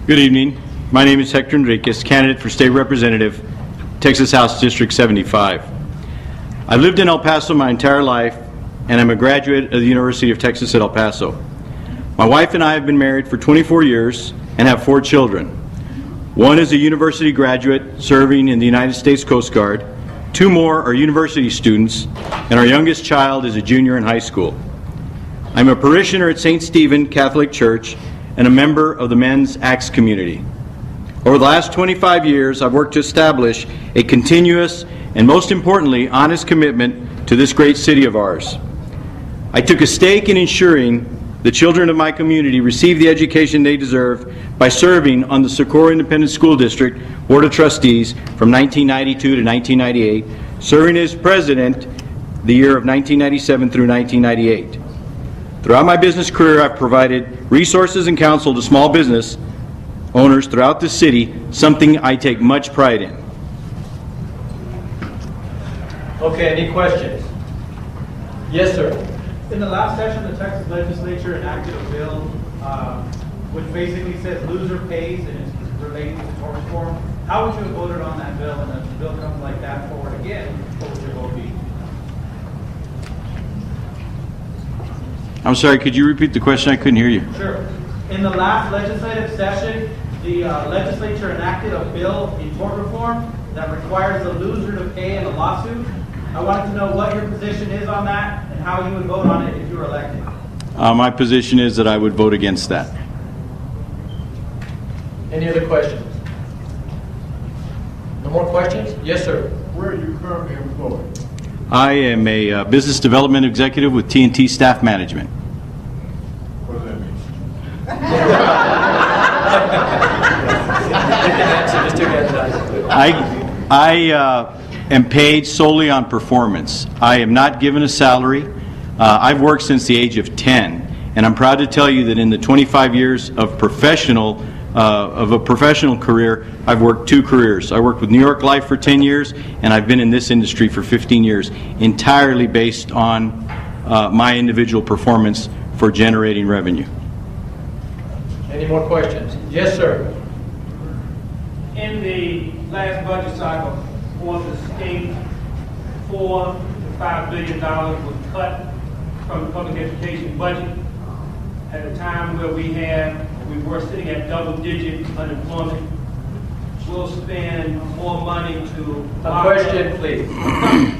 Good evening. My name is Hector Enriquez, candidate for State Representative, Texas House District 75. I lived in El Paso my entire life, and I'm a graduate of the University of Texas at El Paso. My wife and I have been married for 24 years and have 4 children. One is a university graduate serving in the United States Coast Guard. 2 more are university students, and our youngest child is a junior in high school. I'm a parishioner at St. Stephen Catholic Church and a member of the Men's Acts community. Over the last 25 years, I've worked to establish a continuous and, most importantly, honest commitment to this great city of ours. I took a stake in ensuring the children of my community receive the education they deserve by serving on the Socorro Independent School District Board of Trustees from 1992 to 1998, serving as president the year of 1997 through 1998. Throughout my business career, I've provided resources and counsel to small business owners throughout the city, something I take much pride in. Okay, any questions? Yes, sir. In the last session, the Texas legislature enacted a bill which basically says loser pays, and it's related to tort reform. How would you have voted on that bill, and if the bill comes like that forward again, what would your vote be? I'm sorry, could you repeat the question? I couldn't hear you. Sure. In the last legislative session, the legislature enacted a bill in tort reform that requires the loser to pay in a lawsuit. I wanted to know what your position is on that and how you would vote on it if you were elected. My position is that I would vote against that. Any other questions? No more questions? Yes, sir. Where are you currently employed? I am a business development executive with T&T Staff Management. What does that mean? I am paid solely on performance. I am not given a salary. I've worked since the age of 10, and I'm proud to tell you that in the 25 years of a professional career, I've worked 2 careers. I worked with New York Life for 10 years, and I've been in this industry for 15 years, entirely based on my individual performance for generating revenue. Any more questions? Yes, sir. In the last budget cycle for the state, $4 to $5 billion was cut from the public education budget at a time where we were sitting at double-digit unemployment. We'll spend more money to A question, please.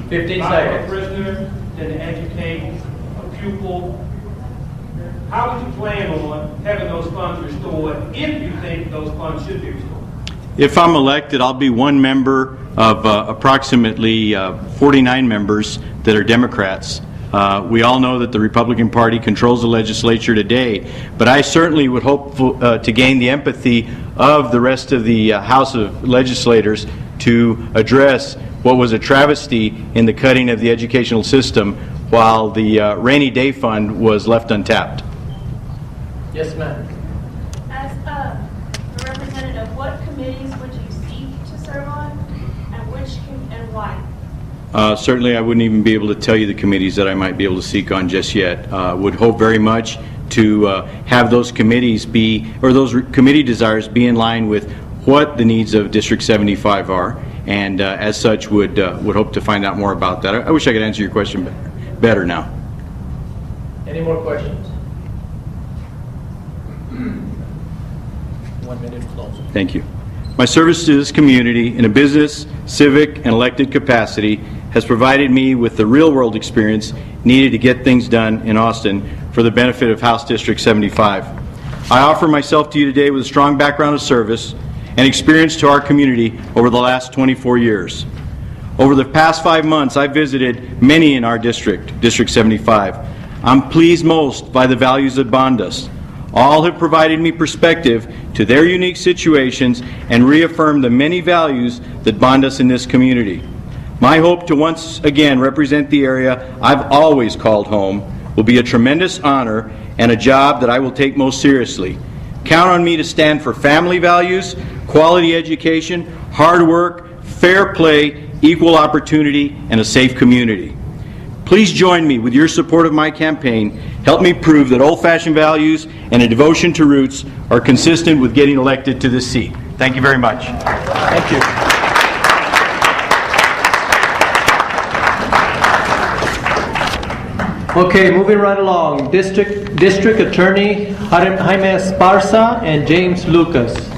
15 lock seconds. a prisoner than to educate a pupil. How would you plan on having those funds restored if you think those funds should be restored? If I'm elected, I'll be one member of approximately 49 members that are Democrats. We all know that the Republican Party controls the legislature today, but I certainly would hope to gain the empathy of the rest of the House of Legislators to address what was a travesty in the cutting of the educational system while the rainy day fund was left untapped. Yes, ma'am. As a representative, what committees would you seek to serve on, and why? Certainly I wouldn't even be able to tell you the committees that I might be able to seek on just yet. Would hope very much to have those committees be, or those committee desires be in line with what the needs of District 75 are, and as such would hope to find out more about that. I wish I could answer your question better now. Any more questions? 1 minute close. Thank you. My service to this community in a business, civic, and elected capacity has provided me with the real-world experience needed to get things done in Austin for the benefit of House District 75. I offer myself to you today with a strong background of service and experience to our community over the last 24 years. Over the past 5 months, I've visited many in our district, District 75. I'm pleased most by the values that bond us. All have provided me perspective to their unique situations and reaffirmed the many values that bond us in this community. My hope to once again represent the area I've always called home will be a tremendous honor and a job that I will take most seriously. Count on me to stand for family values, quality education, hard work, fair play, equal opportunity, and a safe community. Please join me with your support of my campaign. Help me prove that old-fashioned values and a devotion to roots are consistent with getting elected to this seat. Thank you very much. Thank you. Okay, moving right along. District Attorney Jaime Esparza and James Lucas.